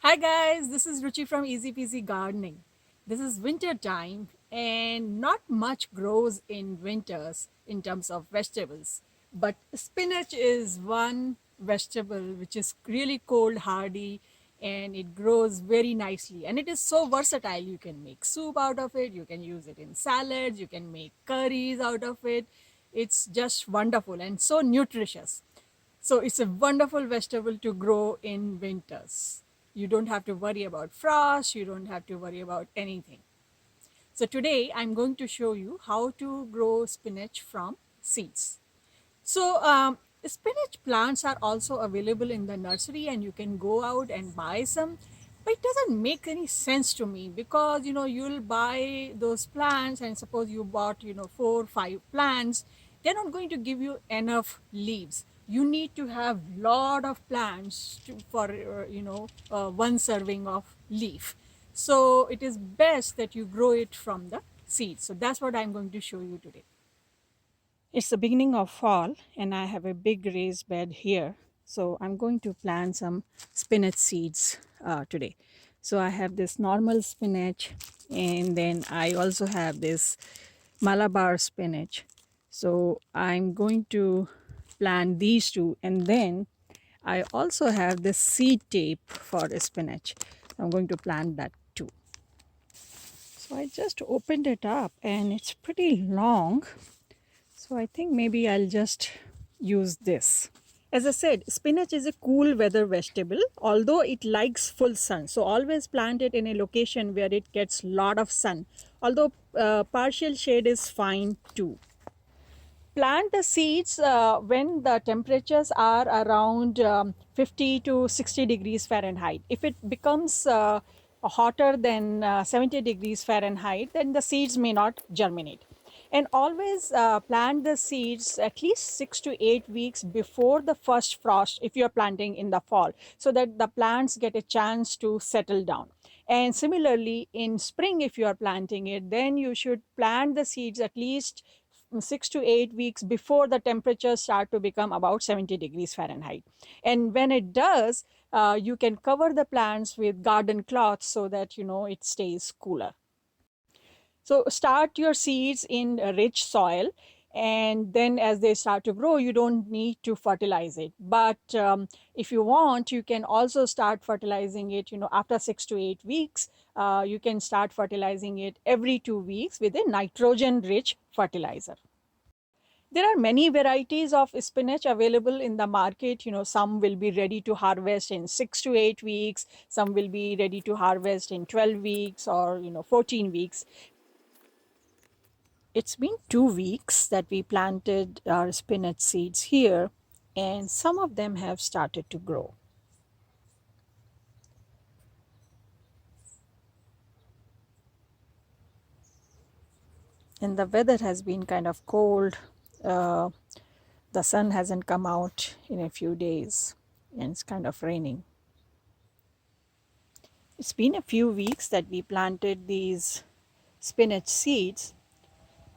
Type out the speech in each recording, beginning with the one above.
Hi guys, this is Ruchi from Easy Peasy Gardening. This is winter time and not much grows in winters in terms of vegetables. But spinach is one vegetable which is really cold hardy and it grows very nicely and it is so versatile. You can make soup out of it, you can use it in salads, you can make curries out of it. It's just wonderful and so nutritious. So it's a wonderful vegetable to grow in winters. You don't have to worry about frost, you don't have to worry about anything. So today I'm going to show you how to grow spinach from seeds. So spinach plants are also available in the nursery and you can go out and buy some. But it doesn't make any sense to me because you'll buy those plants and suppose you bought 4 5 plants, they're not going to give you enough leaves. You need to have lot of plants for one serving of leaf. So it is best that you grow it from the seeds. So that's what I'm going to show you today. It's the beginning of fall and I have a big raised bed here. So I'm going to plant some spinach seeds today. So I have this normal spinach and then I also have this Malabar spinach. So I'm going to plant these two and then I also have this seed tape for the spinach. I'm going to plant that too. So I just opened it up and it's pretty long. So I think maybe I'll just use this. As I said, spinach is a cool weather vegetable, although it likes full sun. So always plant it in a location where it gets lot of sun. Although partial shade is fine too. Plant the seeds when the temperatures are around 50 to 60 degrees Fahrenheit. If it becomes hotter than 70 degrees Fahrenheit, then the seeds may not germinate. And always plant the seeds at least 6 to 8 weeks before the first frost if you're planting in the fall, so that the plants get a chance to settle down. And similarly, in spring, if you are planting it, then you should plant the seeds at least 6 to 8 weeks before the temperatures start to become about 70 degrees Fahrenheit. And when it does, you can cover the plants with garden cloth so that it stays cooler. So start your seeds in a rich soil, and then as they start to grow, you don't need to fertilize it. But if you want, you can also start fertilizing it. After 6 to 8 weeks, you can start fertilizing it every 2 weeks with a nitrogen-rich fertilizer. There are many varieties of spinach available in the market. Some will be ready to harvest in 6 to 8 weeks. Some will be ready to harvest in 12 weeks or 14 weeks. It's been 2 weeks that we planted our spinach seeds here, and some of them have started to grow. And the weather has been kind of cold. Uh, the sun hasn't come out in a few days, and it's kind of raining. It's been a few weeks that we planted these spinach seeds.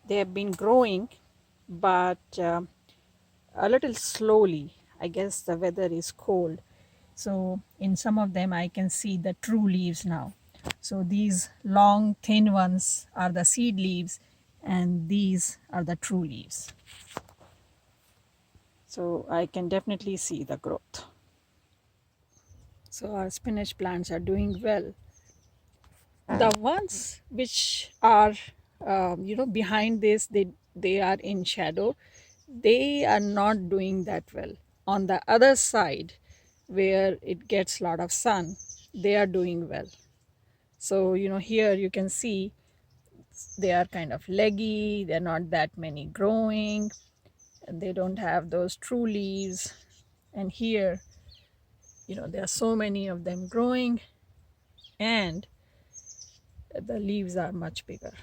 They have been growing, but a little slowly. I guess the weather is cold. So in some of them, I can see the true leaves now. So these long, thin ones are the seed leaves, and these are the true leaves. So I can definitely see the growth. So our spinach plants are doing well. The ones which are behind this, they are in shadow, they are not doing that well. On the other side, where it gets a lot of sun, they are doing well. So here you can see they are kind of leggy, they're not that many growing, and they don't have those true leaves. And here there are so many of them growing, and the leaves are much bigger,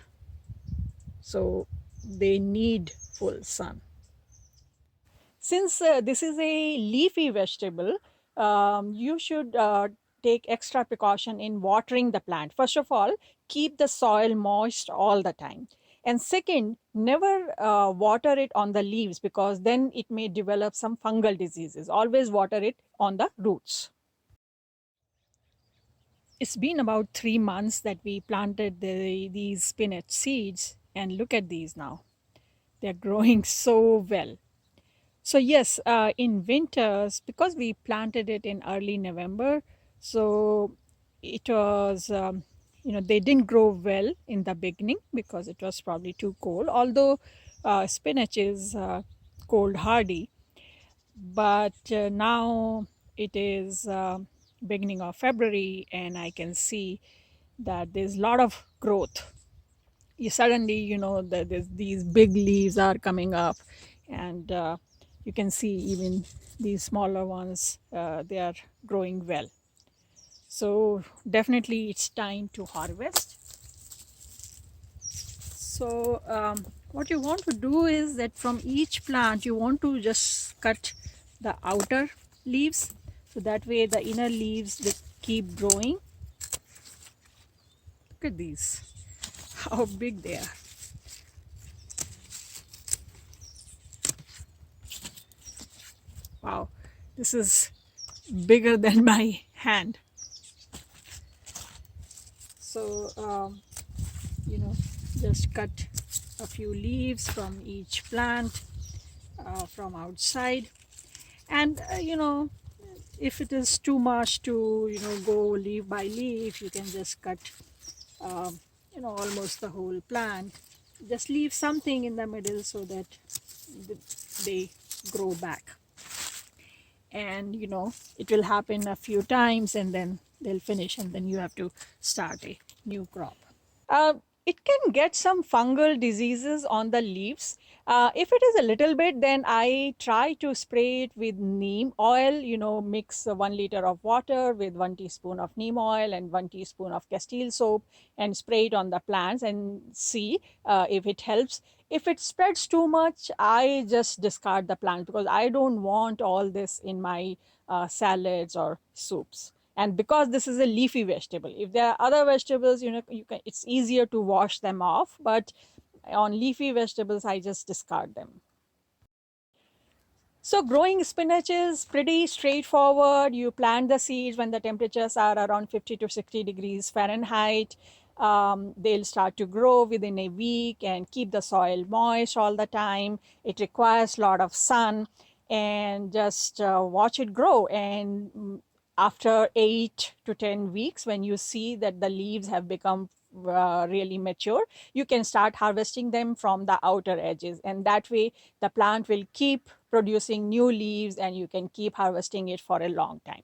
so they need full sun. Since this is a leafy vegetable, you should take extra precaution in watering the plant. First of all, keep the soil moist all the time. And second, never water it on the leaves because then it may develop some fungal diseases. Always water it on the roots. It's been about 3 months that we planted these spinach seeds, and look at these now. They're growing so well. So yes, in winters, because we planted it in early November, so it was, they didn't grow well in the beginning because it was probably too cold. Although spinach is cold hardy, but now it is beginning of February, and I can see that there's a lot of growth. You suddenly, that these big leaves are coming up, and you can see even these smaller ones, they are growing well. So definitely it's time to harvest. So what you want to do is that from each plant you want to just cut the outer leaves, so that way the inner leaves will keep growing. Look at these, how big they are. Wow, this is bigger than my hand. So you know just cut a few leaves from each plant from outside, and if it is too much to go leaf by leaf, you can just cut almost the whole plant. Just leave something in the middle so that they grow back, and it will happen a few times and then they'll finish, and then you have to start a new crop. Uh, it can get some fungal diseases on the leaves. If it is a little bit, then I try to spray it with neem oil. Mix 1 liter of water with 1 teaspoon of neem oil and 1 teaspoon of Castile soap, and spray it on the plants and see if it helps. If it spreads too much, I just discard the plant because I don't want all this in my salads or soups. And because this is a leafy vegetable, if there are other vegetables, it's easier to wash them off, but on leafy vegetables I just discard them. So growing spinach is pretty straightforward. You plant the seeds when the temperatures are around 50 to 60 degrees Fahrenheit. They'll start to grow within a week, and keep the soil moist all the time. It requires a lot of sun, and just watch it grow. And after 8 to 10 weeks, when you see that the leaves have become really mature, you can start harvesting them from the outer edges, and that way the plant will keep producing new leaves and you can keep harvesting it for a long time.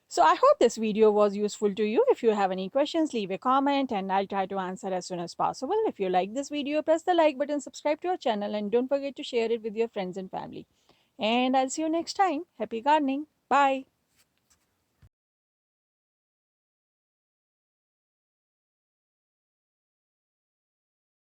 So I hope this video was useful to you. If you have any questions, leave a comment and I'll try to answer as soon as possible. If you like this video, press the like button, subscribe to our channel, and don't forget to share it with your friends and family. And I'll see you next time. Happy gardening. Bye.